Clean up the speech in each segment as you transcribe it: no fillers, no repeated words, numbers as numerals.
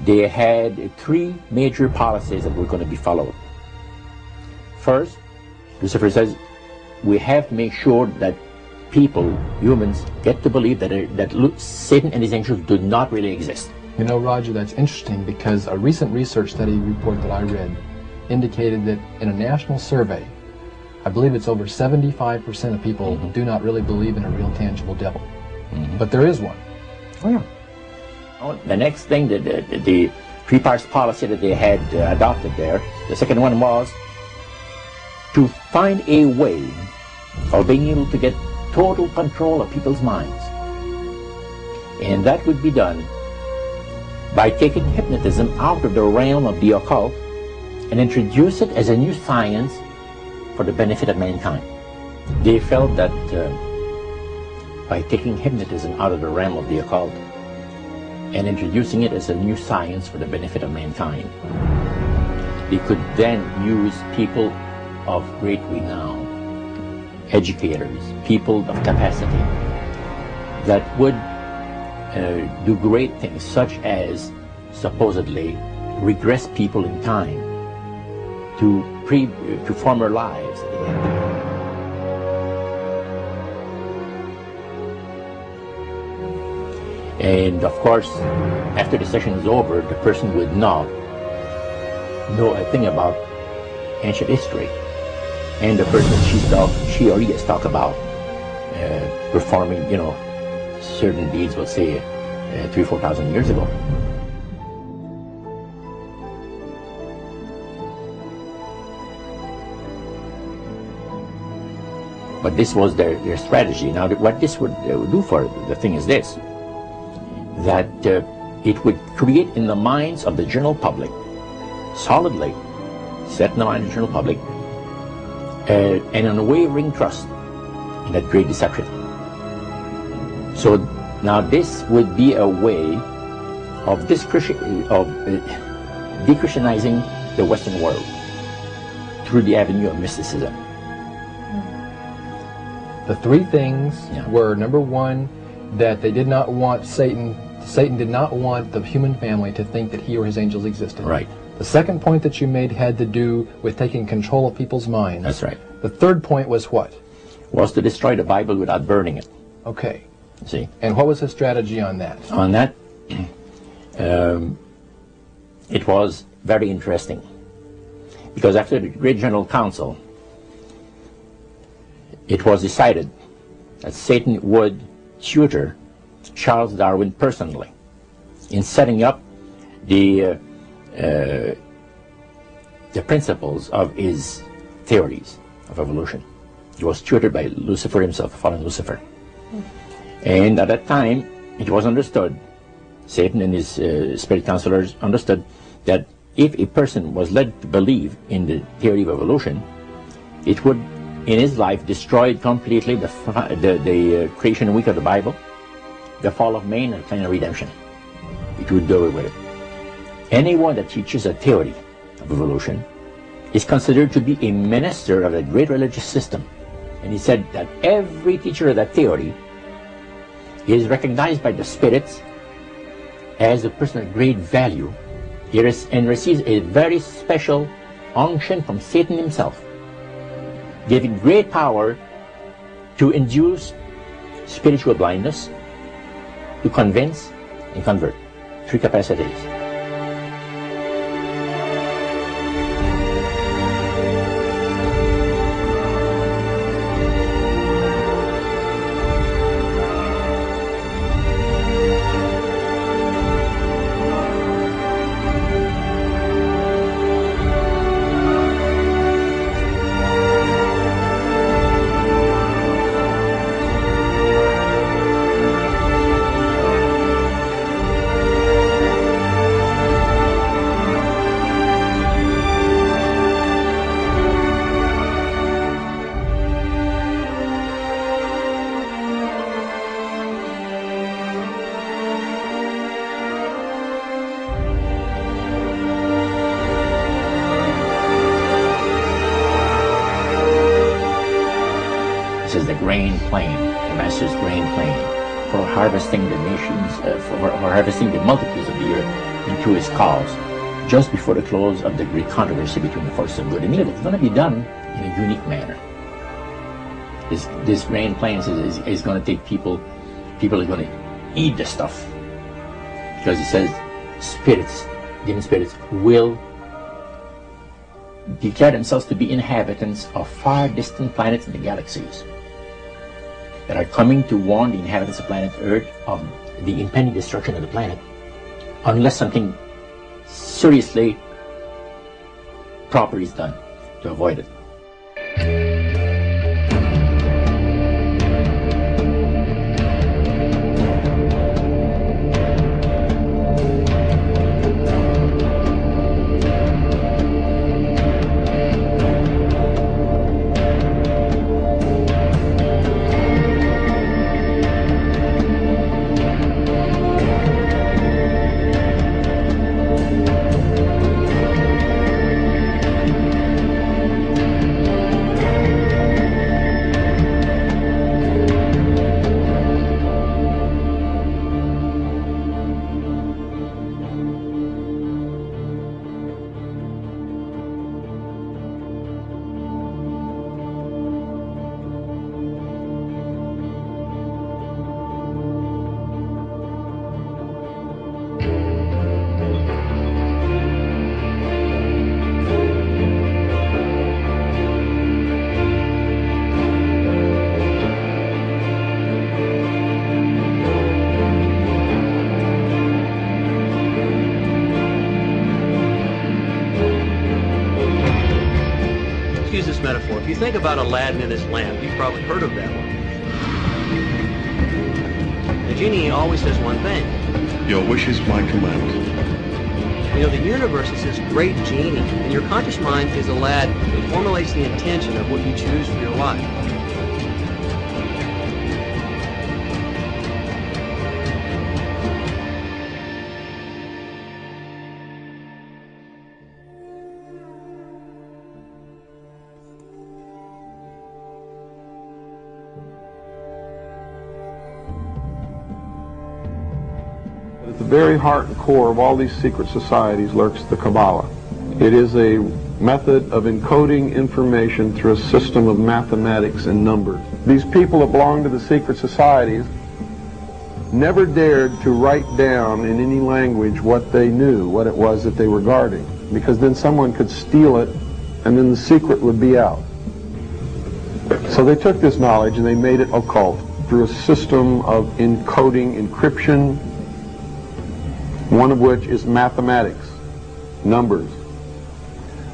they had three major policies that were going to be followed. First, Lucifer says, we have to make sure that people, humans, get to believe that Satan and his angels do not really exist. You know, Roger, that's interesting because a recent research study report that I read indicated that in a national survey, I believe it's over 75% of people do not really believe in a real tangible devil. But there is one. Oh, yeah. The next thing, the three-parts policy that they had adopted there, the second one was to find a way of being able to get total control of people's minds. And that would be done by taking hypnotism out of the realm of the occult and introduce it as a new science for the benefit of mankind. They felt that by taking hypnotism out of the realm of the occult and introducing it as a new science for the benefit of mankind, they could then use people of great renown, educators, people of capacity, that would do great things, such as supposedly regress people in time to former lives that they had. And of course, after the session is over, the person would not know a thing about ancient history. And the person she or he has talked about performing, certain deeds, we'll say, 3,000 or 4,000 years ago. But this was their strategy. Now, what this would do for the thing is this, that it would create in the minds of the general public, solidly set in the mind of the general public, an unwavering trust in that great deception. So now this would be a way of de-Christianizing the Western world through the avenue of mysticism. The three things were, number one, that they did not want Satan did not want the human family to think that he or his angels existed. Right. The second point that you made had to do with taking control of people's minds. That's right. The third point was what? Was to destroy the Bible without burning it. Okay. See? And what was his strategy on that? On that, it was very interesting. Because after the Great General Council, it was decided that Satan would tutor Charles Darwin personally in setting up the principles of his theories of evolution. He was tutored by Lucifer himself, fallen Lucifer. And at that time, it was understood, Satan and his spirit counselors understood, that if a person was led to believe in the theory of evolution, it would, in his life, destroy completely the creation week of the Bible, the fall of man, and the plan of redemption. It would do away with it. Anyone that teaches a theory of evolution is considered to be a minister of a great religious system. And he said that every teacher of that theory is recognized by the spirits as a person of great value and receives a very special unction from Satan himself, giving great power to induce spiritual blindness, to convince and convert. Three capacities. Grain plain, the Master's grain plain, for harvesting the nations, for harvesting the multitudes of the earth. into his cause just before the close of the great controversy between the forces of good and evil. It's going to be done in a unique manner. This grand plan is going to take people are going to eat the stuff, because it says spirits, demon spirits, will declare themselves to be inhabitants of far distant planets in the galaxies that are coming to warn the inhabitants of planet Earth of the impending destruction of the planet unless something seriously proper is done to avoid it. Use this metaphor. If you think about Aladdin and his lamp, you've probably heard of that one. The genie always says one thing. Your wish is my command. You know, the universe is this great genie, and your conscious mind is Aladdin. It formulates the intention of what you choose for your life. At the very heart and core of all these secret societies lurks the Kabbalah. It is a method of encoding information through a system of mathematics and numbers. These people that belong to the secret societies never dared to write down in any language what they knew, what it was that they were guarding, because then someone could steal it and then the secret would be out. So they took this knowledge and they made it occult through a system of encoding, encryption, one of which is mathematics, numbers.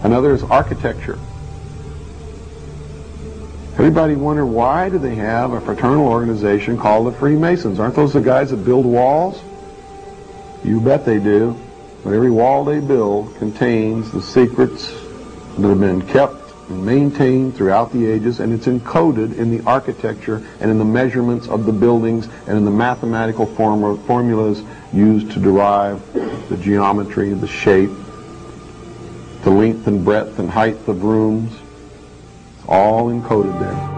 Another is architecture. Everybody wonder, why do they have a fraternal organization called the Freemasons? Aren't those the guys that build walls? You bet they do. But every wall they build contains the secrets that have been kept and maintained throughout the ages, and it's encoded in the architecture and in the measurements of the buildings and in the mathematical formulas used to derive the geometry, the shape, the length and breadth and height of rooms. It's all encoded there.